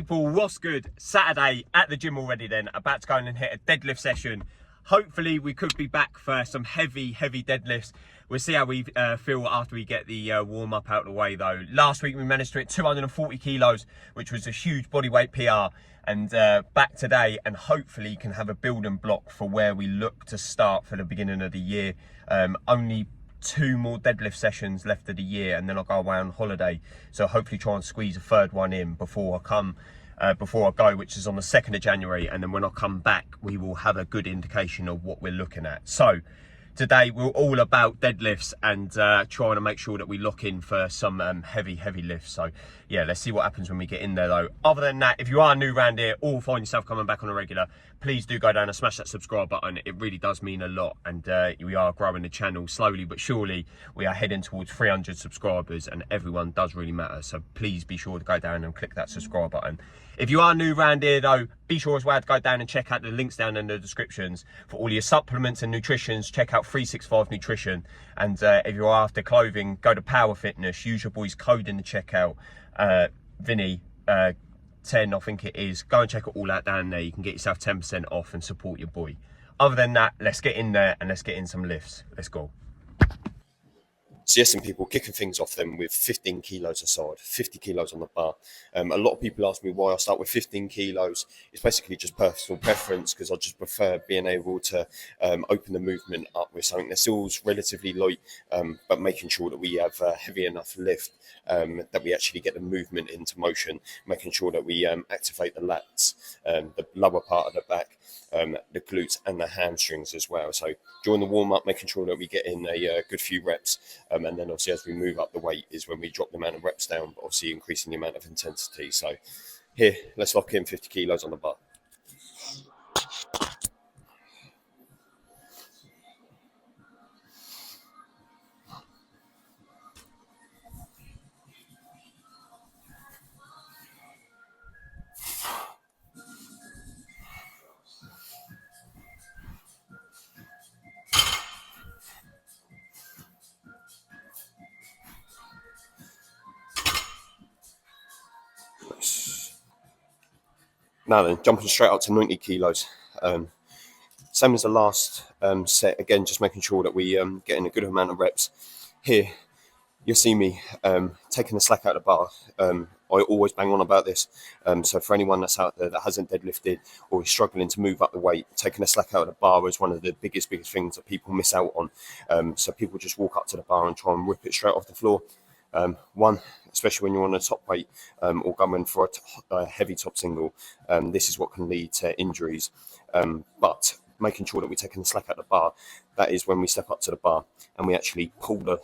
people, what's good? Saturday at the gym already then, about to go and hit a deadlift session. Hopefully we could be back for some heavy deadlifts. We'll see how we feel after we get the warm up out of the way though. Last week we managed to hit 240 kilos, which was a huge bodyweight PR. And back today, and hopefully can have a building block for where we look to start for the beginning of the year. Only 2 more deadlift sessions left of the year, and then I'll go away on holiday. So hopefully try and squeeze a third one in before I go, which is on the 2nd of January. And then when I come back, we will have a good indication of what we're looking at. So today we're all about deadlifts and trying to make sure that we lock in for some heavy lifts. So yeah, let's see what happens when we get in there though. Other than that, if you are new around here or find yourself coming back on a regular, please do go down and smash that subscribe button. It really does mean a lot, and we are growing the channel slowly but surely. We are heading towards 300 subscribers, and everyone does really matter. So please be sure to go down and click that subscribe button. If you are new around here though, be sure as well to go down and check out the links down in the descriptions for all your supplements and nutritions. Check out 365 Nutrition. And if you're after clothing, go to Power.Fitness. Use your boy's code in the checkout, Vinny 10 I think it is. Go and check it all out down there. You can get yourself 10% off and support your boy. Other than that, let's get in there and let's get in some lifts. Let's go. So yes, some people kicking things off then with 15 kilos aside, 50 kilos on the bar. A lot of people ask me why I start with 15 kilos. It's basically just personal preference, because I just prefer being able to open the movement up with something that feels relatively light, but making sure that we have a heavy enough lift, that we actually get the movement into motion, making sure that we activate the lats, the lower part of the back, the glutes and the hamstrings as well. So during the warm up, making sure that we get in a good few reps, and then obviously as we move up the weight is when we drop the amount of reps down, but obviously increasing the amount of intensity. So here, let's lock in 50 kilos on the bar. Now then, jumping straight up to 90 kilos. Same as the last set, again, just making sure that we get in a good amount of reps. Here, you'll see me taking the slack out of the bar. I always bang on about this. So for anyone that's out there that hasn't deadlifted or is struggling to move up the weight, taking the slack out of the bar is one of the biggest things that people miss out on. So people just walk up to the bar and try and rip it straight off the floor. One, especially when you're on a top weight or going for a heavy top single, this is what can lead to injuries. But making sure that we're taking the slack out of the bar, that is when we step up to the bar and we actually pull the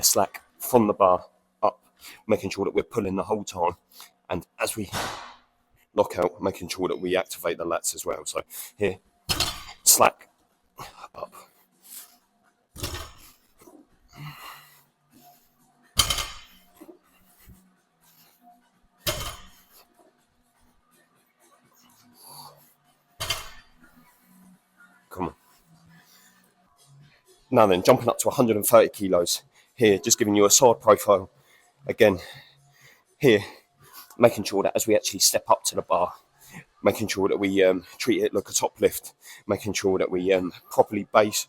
slack from the bar up, making sure that we're pulling the whole time. And as we lock out, making sure that we activate the lats as well. So here, slack, up. Come on. Now then, jumping up to 130 kilos. Here, just giving you a side profile. Again, here, making sure that as we actually step up to the bar, making sure that we treat it like a top lift, making sure that we properly brace,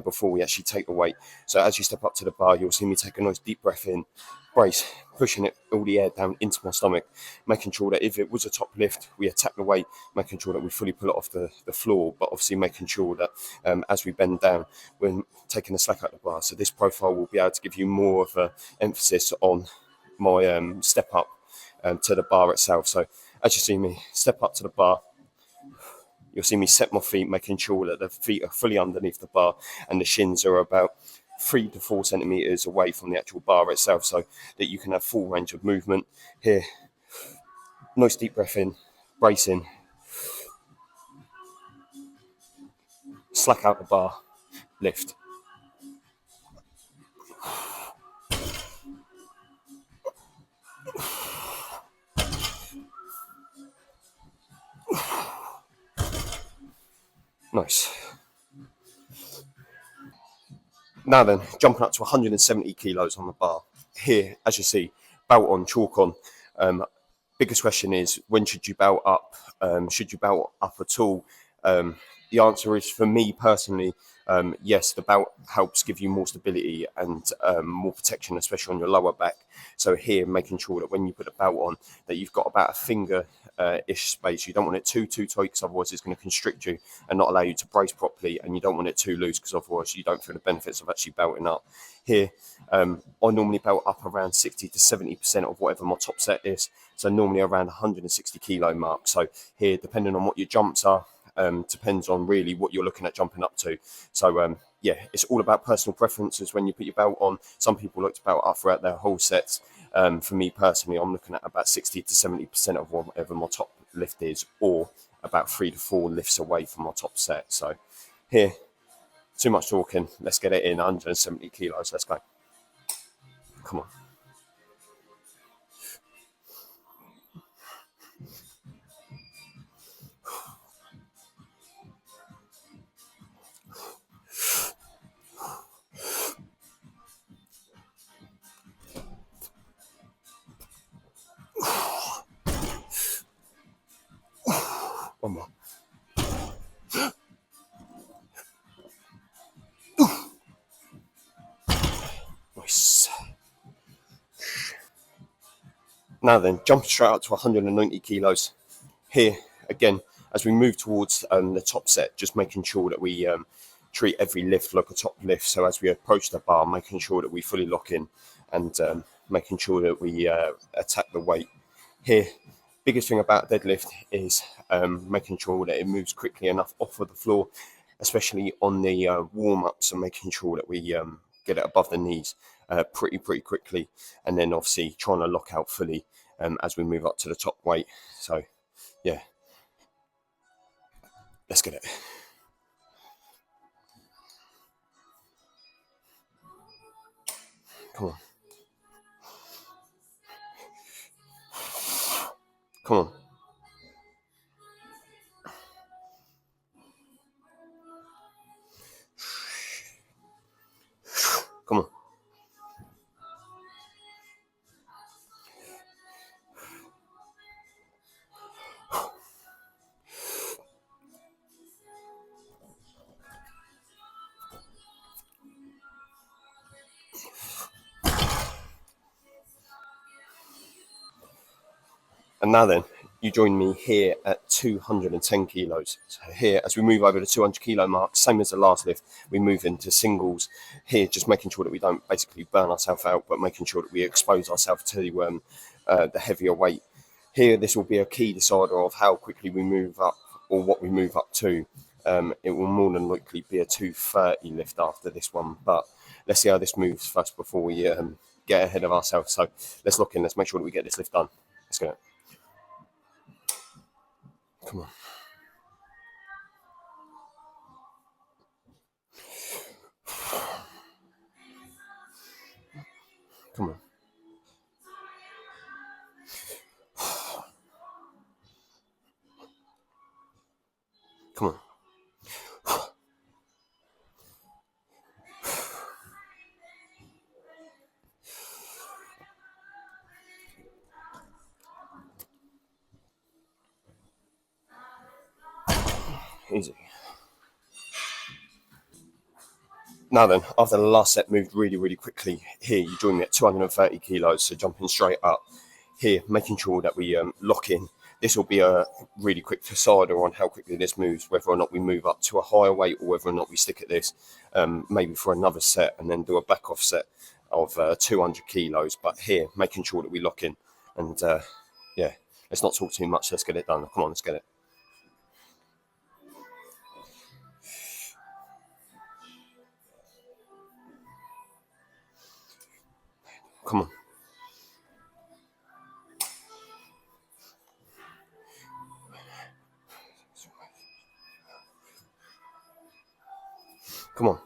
before we actually take the weight. So as you step up to the bar, you'll see me take a nice deep breath in, brace, pushing it all the air down into my stomach, making sure that if it was a top lift, we attack the weight, making sure that we fully pull it off the floor, but obviously making sure that as we bend down, we're taking the slack out of the bar. So this profile will be able to give you more of an emphasis on my step up to the bar itself. So as you see me step up to the bar, you'll see me set my feet, making sure that the feet are fully underneath the bar and the shins are about 3 to 4 centimeters away from the actual bar itself, so that you can have full range of movement. Here, nice deep breath in, bracing, slack out the bar, lift. Nice. Now then, jumping up to 170 kilos on the bar. Here, as you see, belt on, chalk on. biggest question is, when should you belt up? Should you belt up at all? The answer is, for me personally, yes, the belt helps give you more stability and more protection, especially on your lower back. So here, making sure that when you put a belt on, that you've got about a finger-ish space. You don't want it too tight, because otherwise it's going to constrict you and not allow you to brace properly. And you don't want it too loose, because otherwise you don't feel the benefits of actually belting up. Here, I normally belt up around 60 to 70% of whatever my top set is. So normally around 160 kilo mark. So here, depending on what your jumps are, depends on really what you're looking at jumping up to. So yeah, it's all about personal preferences when you put your belt on. Some people look to belt up throughout their whole sets. For me personally, I'm looking at about 60 to 70% of whatever my top lift is, or about 3 to 4 lifts away from my top set. So here, too much talking. Let's get it in. 170 kilos. Let's go. Come on. One more. Nice. Now then, jumping straight up to 190 kilos. Here, again, as we move towards the top set, just making sure that we treat every lift like a top lift. So as we approach the bar, making sure that we fully lock in and making sure that we attack the weight. Here, biggest thing about deadlift is making sure that it moves quickly enough off of the floor, especially on the warm-ups, and making sure that we get it above the knees pretty quickly, and then obviously trying to lock out fully as we move up to the top weight. So yeah, let's get it. Come on. Come on. Come on. And now then, you join me here at 210 kilos. So here, as we move over the 200 kilo mark, same as the last lift, we move into singles. Here, just making sure that we don't basically burn ourselves out, but making sure that we expose ourselves to the heavier weight. Here, this will be a key decider of how quickly we move up, or what we move up to. It will more than likely be a 230 lift after this one, but let's see how this moves first before we get ahead of ourselves. So let's lock in, let's make sure that we get this lift done. Let's go. Come on. Come on. Come on. Easy. Now then, after the last set moved really quickly, here you join me at 230 kilos, so jumping straight up. Here, making sure that we lock in. This will be a really quick decider on how quickly this moves, whether or not we move up to a higher weight, or whether or not we stick at this, maybe for another set, and then do a back off set of 200 kilos. But here, making sure that we lock in. And yeah, let's not talk too much, let's get it done. Come on, let's get it. Come on. Come on.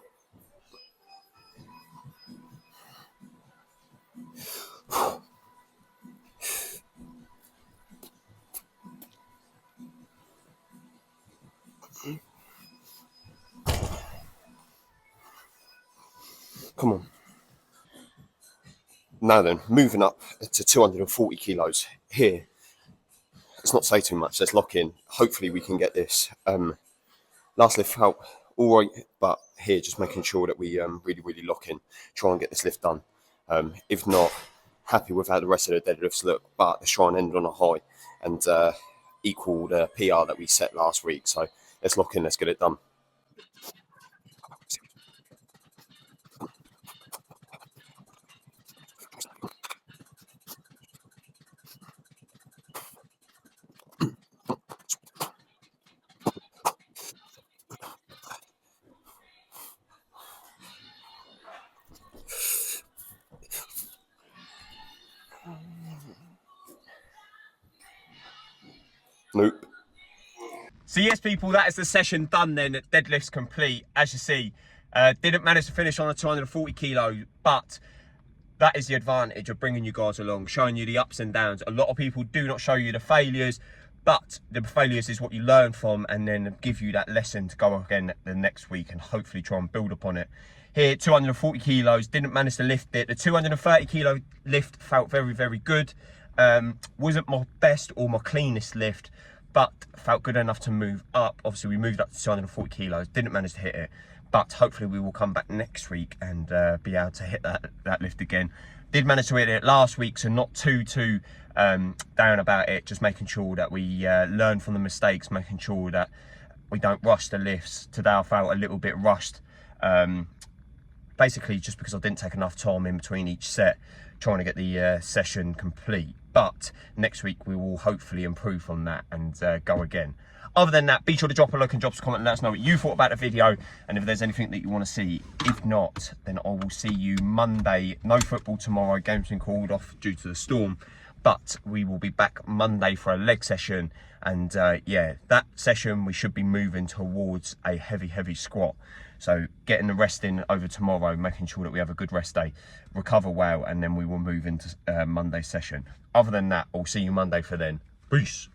Come on. Now then, moving up to 240 kilos. Here, let's not say too much. Let's lock in. Hopefully we can get this. Last lift felt all right, but here just making sure that we really lock in, try and get this lift done. If not, happy with how the rest of the deadlifts look, but let's try and end on a high and equal the PR that we set last week. So let's lock in, let's get it done. Nope. So yes, people, that is the session done then. Deadlifts complete. As you see, didn't manage to finish on the 240 kilo, but that is the advantage of bringing you guys along, showing you the ups and downs. A lot of people do not show you the failures, but the failures is what you learn from, and then give you that lesson to go again the next week and hopefully try and build upon it. Here, 240 kilos, didn't manage to lift it. The 230 kilo lift felt very good. Wasn't my best or my cleanest lift, but felt good enough to move up. Obviously, we moved up to 240 kilos, didn't manage to hit it, but hopefully we will come back next week and be able to hit that lift again. Did manage to hit it last week, so not too down about it, just making sure that we learn from the mistakes, making sure that we don't rush the lifts. Today I felt a little bit rushed, basically just because I didn't take enough time in between each set, trying to get the session complete. But next week we will hopefully improve on that and go again. Other than that, be sure to drop a like and drop a comment and let us know what you thought about the video and if there's anything that you want to see. If not, then I will see you Monday. No football tomorrow, game's been called off due to the storm, but we will be back Monday for a leg session. And yeah, that session we should be moving towards a heavy squat. So getting the rest in over tomorrow, making sure that we have a good rest day, recover well, and then we will move into Monday's session. Other than that, I'll see you Monday for then. Peace.